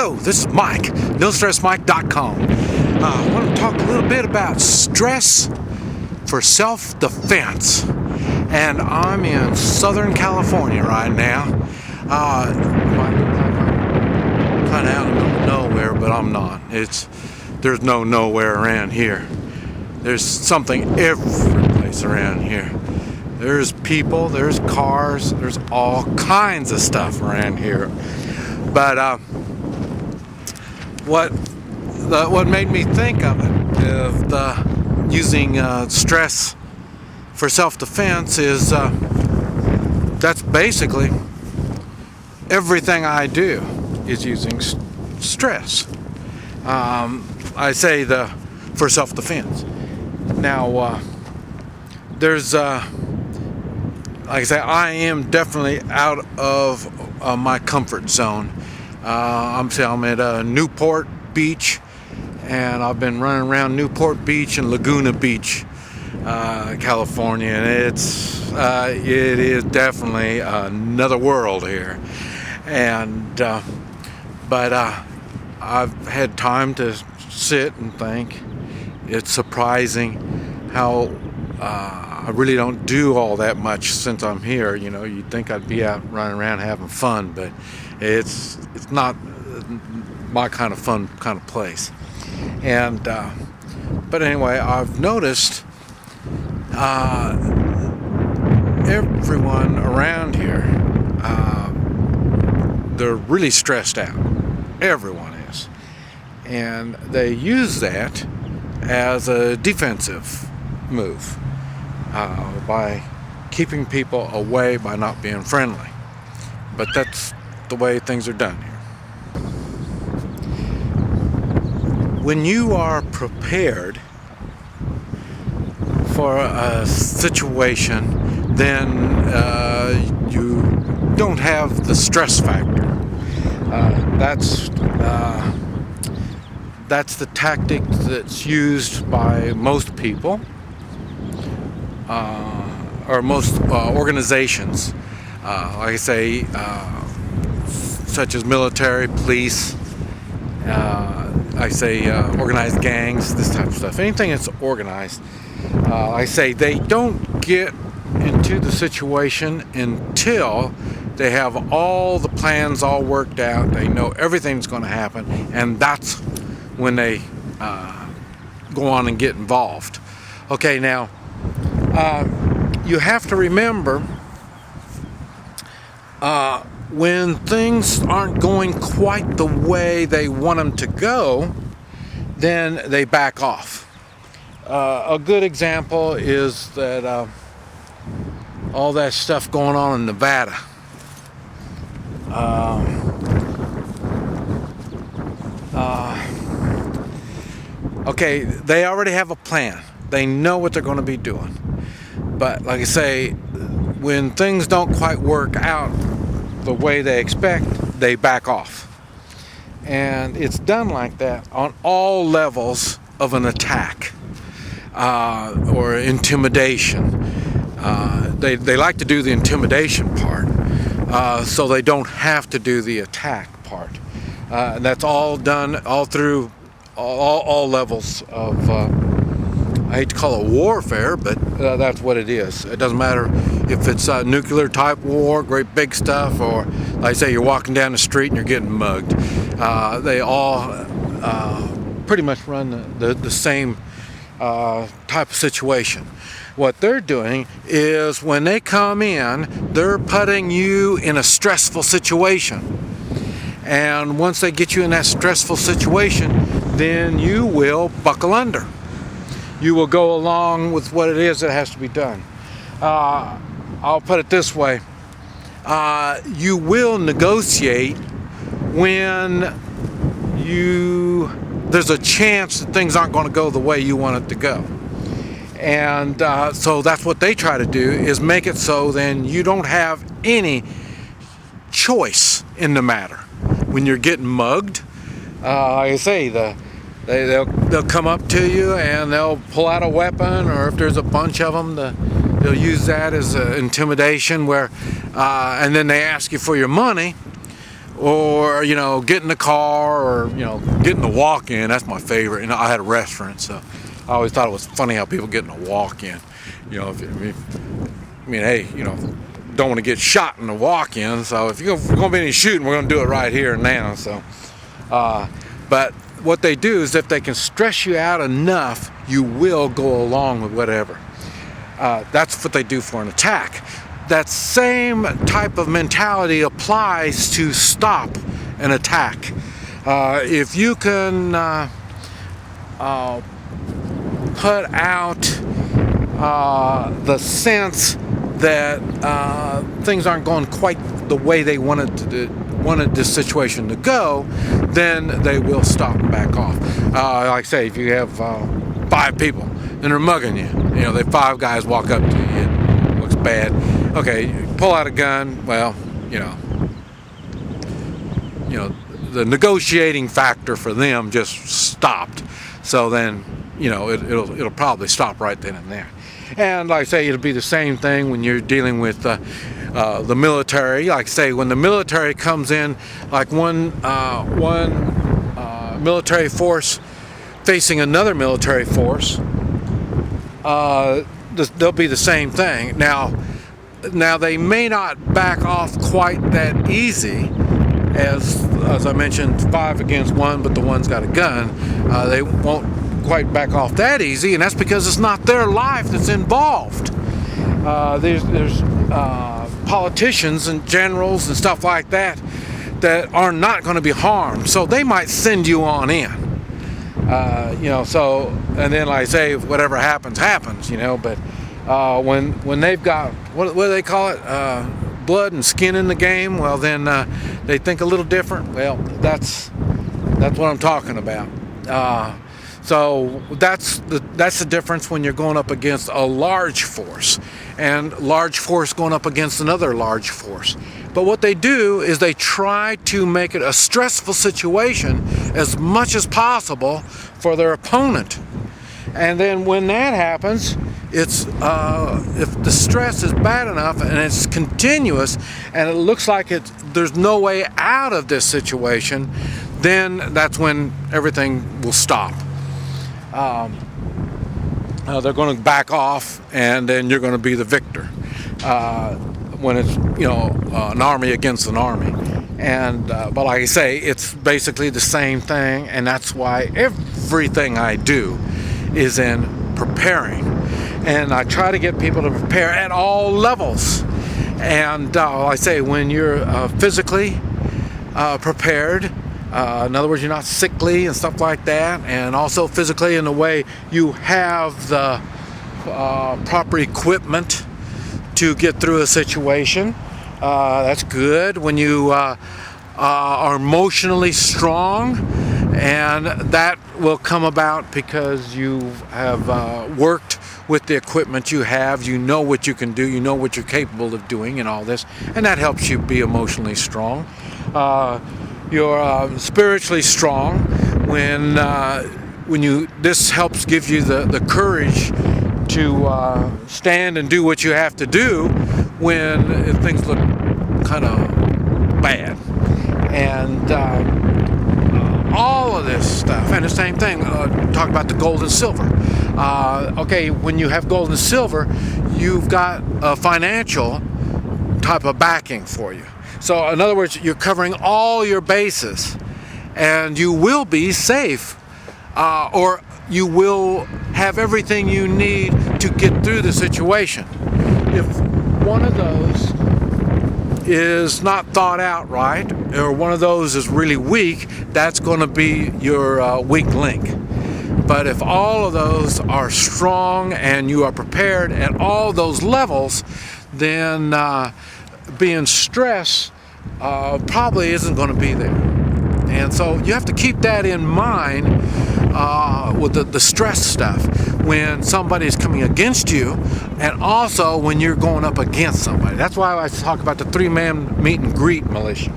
Hello, this is Mike, NoStressMike.com. I want to talk a little bit about stress for self-defense. And I'm in Southern California right now. I'm kind of out in the middle of nowhere, but I'm not. There's no nowhere around here. There's something every place around here. There's people, there's cars, there's all kinds of stuff around here. But what made me think of it, of using stress for self-defense, is that's basically everything I do is using stress. I say for self-defense. Now, there's like I say, I am definitely out of my comfort zone. I'm at Newport Beach, and I've been running around Newport Beach and Laguna Beach, California, and it is definitely another world here. And but I've had time to sit and think. It's surprising how I really don't do all that much since I'm here. You know, you'd think I'd be out running around having fun, but it's not my kind of fun kind of place. And but anyway, I've noticed everyone around here, they're really stressed out. Everyone is, and they use that as a defensive move by keeping people away, by not being friendly. But that's the way things are done here. When you are prepared for a situation, then you don't have the stress factor. That's the tactic that's used by most people, or most organizations, like I say, such as military, police, organized gangs, this type of stuff. Anything that's organized, I say they don't get into the situation until they have all the plans all worked out. They know everything's going to happen, and that's when they go on and get involved. Okay, now you have to remember when things aren't going quite the way they want them to go, then they back off. A good example is that all that stuff going on in Nevada. Okay, they already have a plan. They know what they're going to be doing. But like I say, when things don't quite work out the way they expect, they back off. And it's done like that on all levels of an attack or intimidation. They like to do the intimidation part, so they don't have to do the attack part. And that's all done all through all levels of, I hate to call it warfare, but that's what it is. It doesn't matter if it's a nuclear type war, great big stuff, or like I say, you're walking down the street and you're getting mugged. They all pretty much run the same type of situation. What they're doing is when they come in, they're putting you in a stressful situation. And once they get you in that stressful situation, then you will buckle under. You will go along with what it is that has to be done. I'll put it this way. You will negotiate when there's a chance that things aren't going to go the way you want it to go. And so that's what they try to do, is make it so then you don't have any choice in the matter. When you're getting mugged, like I say, they'll come up to you and they'll pull out a weapon, or if there's a bunch of them, they'll use that as intimidation, and then they ask you for your money. or get in the car, or get in the walk-in. That's my favorite. I had a restaurant, so I always thought it was funny how people get in a walk-in. Hey, don't want to get shot in the walk-in, so if you're going to be any shooting, we're going to do it right here and now. So but what they do is, if they can stress you out enough, you will go along with whatever. That's what they do for an attack. That same type of mentality applies to stop an attack. If you can put out the sense that things aren't going quite the way they wanted this situation to go, then they will stop and back off. Like I say, if you have 5 people and they're mugging you, they 5 guys walk up to you, it looks bad. Okay, pull out a gun. Well, the negotiating factor for them just stopped. So then, it'll probably stop right then and there. And like I say, it'll be the same thing when you're dealing with the military. Like I say, when the military comes in, like one military force facing another military force, they'll be the same thing. Now they may not back off quite that easy, as I mentioned, 5 against 1, but the one's got a gun. They won't quite back off that easy, and that's because it's not their life that's involved. There's politicians and generals and stuff like that are not going to be harmed, so they might send you on in. So, and then like I say, whatever happens, but when they've got, what do they call it, blood and skin in the game, well then they think a little different. Well, that's what I'm talking about. So that's the difference when you're going up against a large force, and large force going up against another large force. But what they do is they try to make it a stressful situation as much as possible for their opponent. And then when that happens, it's if the stress is bad enough and it's continuous and it looks like there's no way out of this situation, then that's when everything will stop. They're going to back off, and then you're going to be the victor when it's an army against an army. And but like I say, it's basically the same thing, and that's why everything I do is in preparing. And I try to get people to prepare at all levels. And like I say, when you're physically prepared, in other words, you're not sickly and stuff like that, and also physically in the way you have the proper equipment to get through a situation. That's good. When you are emotionally strong, and that will come about because you have worked with the equipment you have. You know what you can do, you know what you're capable of doing and all this, and that helps you be emotionally strong. You're spiritually strong when this helps give you the courage to stand and do what you have to do when things look kind of bad. And all of this stuff, and the same thing, talk about the gold and silver. Okay, when you have gold and silver, you've got a financial type of backing for you. So in other words, you're covering all your bases, and you will be safe, or you will have everything you need to get through the situation. If one of those is not thought out right, or one of those is really weak, that's going to be your weak link. But if all of those are strong and you are prepared at all those levels, then being stressed probably isn't going to be there. And so you have to keep that in mind with the stress stuff when somebody is coming against you, and also when you're going up against somebody. That's why I talk about the 3-man meet and greet militia.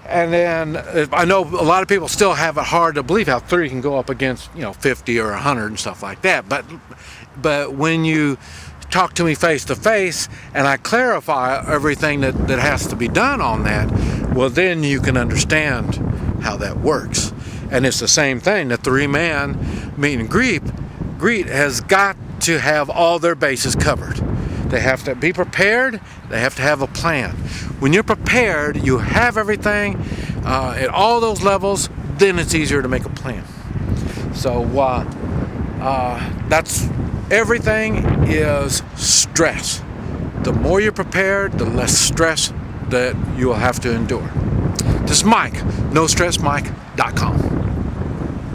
And then I know a lot of people still have it hard to believe how 3 can go up against 50 or 100 and stuff like that. But when you talk to me face to face and I clarify everything that has to be done on that, well, then you can understand how that works. And it's the same thing. The 3-man meet and greet has got to have all their bases covered. They have to be prepared. They have to have a plan. When you're prepared, you have everything at all those levels, then it's easier to make a plan. So that's everything is stress. The more you're prepared, the less stress that you will have to endure. This is Mike, NoStressMike.com.